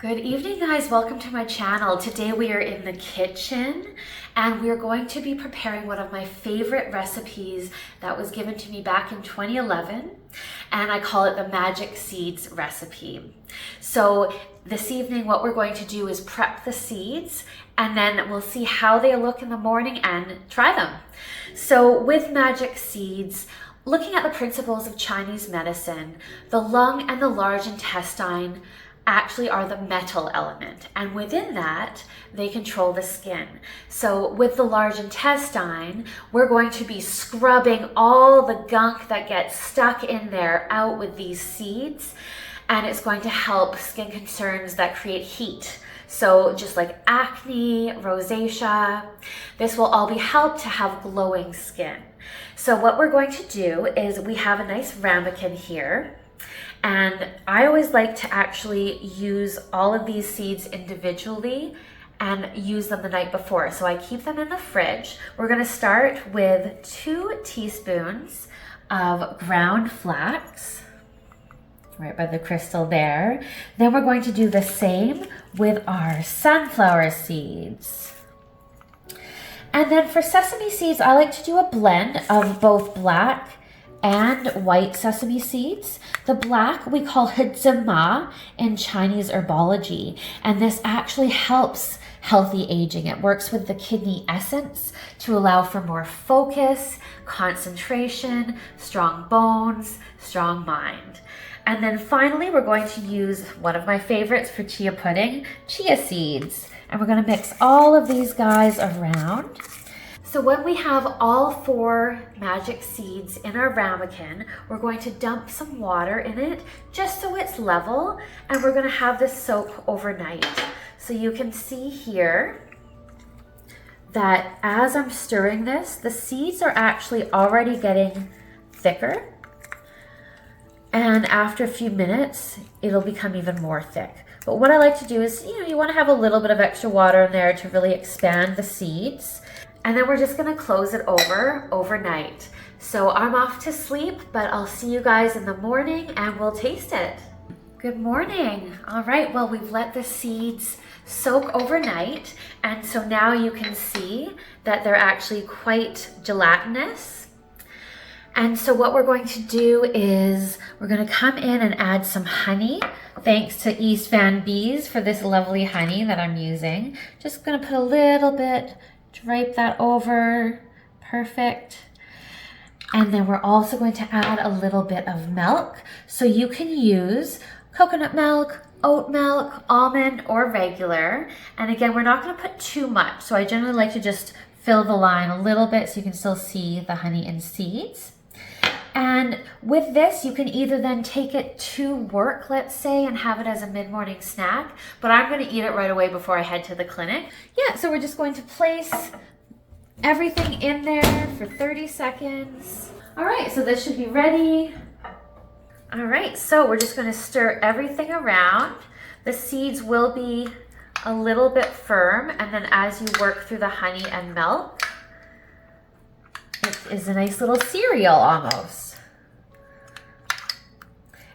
Good evening, guys. Welcome to my channel. Today we are in the kitchen and we are going to be preparing one of my favorite recipes that was given to me back in 2011, and I call it the Magic Seeds recipe. So this evening what we're going to do is prep the seeds and then we'll see how they look in the morning and try them. So with Magic Seeds, looking at the principles of Chinese medicine, the lung and the large intestine actually are the metal element, and within that they control the skin. So with the large intestine, we're going to be scrubbing all the gunk that gets stuck in there out with these seeds, and it's going to help skin concerns that create heat. So just like acne, rosacea, this will all be helped to have glowing skin. So what we're going to do is we have a nice ramekin here. And I always like to actually use all of these seeds individually and use them the night before. So I keep them in the fridge. We're gonna start with 2 teaspoons of ground flax, right by the crystal there. Then we're going to do the same with our sunflower seeds. And then for sesame seeds, I like to do a blend of both black and white sesame seeds. The black we call hedzima in Chinese herbology, and this actually helps healthy aging. It works with the kidney essence to allow for more focus, concentration, strong bones, strong mind. And then finally, we're going to use one of my favorites for chia pudding, chia seeds. And we're gonna mix all of these guys around. So when we have all 4 magic seeds in our ramekin, we're going to dump some water in it just so it's level, and we're going to have this soak overnight. So you can see here that as I'm stirring this, the seeds are actually already getting thicker, and after a few minutes it'll become even more thick. But what I like to do is, you want to have a little bit of extra water in there to really expand the seeds. And then we're just gonna close it overnight. So I'm off to sleep, but I'll see you guys in the morning and we'll taste it. Good morning. All right, well, we've let the seeds soak overnight. And so now you can see that they're actually quite gelatinous. And so what we're going to do is we're gonna come in and add some honey. Thanks to East Van Bees for this lovely honey that I'm using. Just gonna put a little bit, drape that over, perfect. And then we're also going to add a little bit of milk. So you can use coconut milk, oat milk, almond, or regular. And again, we're not gonna put too much. So I generally like to just fill the line a little bit so you can still see the honey and seeds. And with this, you can either then take it to work, let's say, and have it as a mid-morning snack, but I'm gonna eat it right away before I head to the clinic. Yeah, so we're just going to place everything in there for 30 seconds. All right, so this should be ready. All right, so we're just gonna stir everything around. The seeds will be a little bit firm, and then as you work through the honey and milk, it is a nice little cereal almost.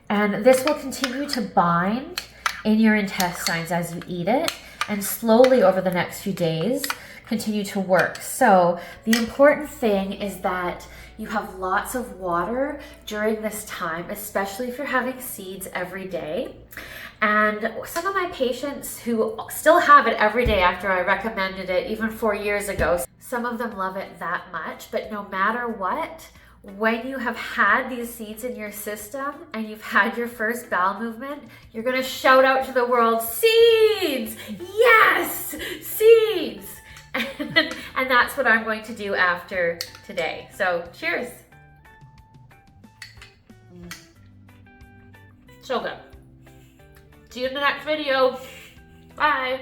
And this will continue to bind in your intestines as you eat it, and slowly over the next few days continue to work. So the important thing is that you have lots of water during this time, especially if you're having seeds every day. And some of my patients who still have it every day after I recommended it even 4 years ago, some of them love it that much, but no matter what, when you have had these seeds in your system and you've had your first bowel movement, you're gonna shout out to the world, seeds! Yes, seeds! And that's what I'm going to do after today. So cheers. So good. See you in the next video. Bye.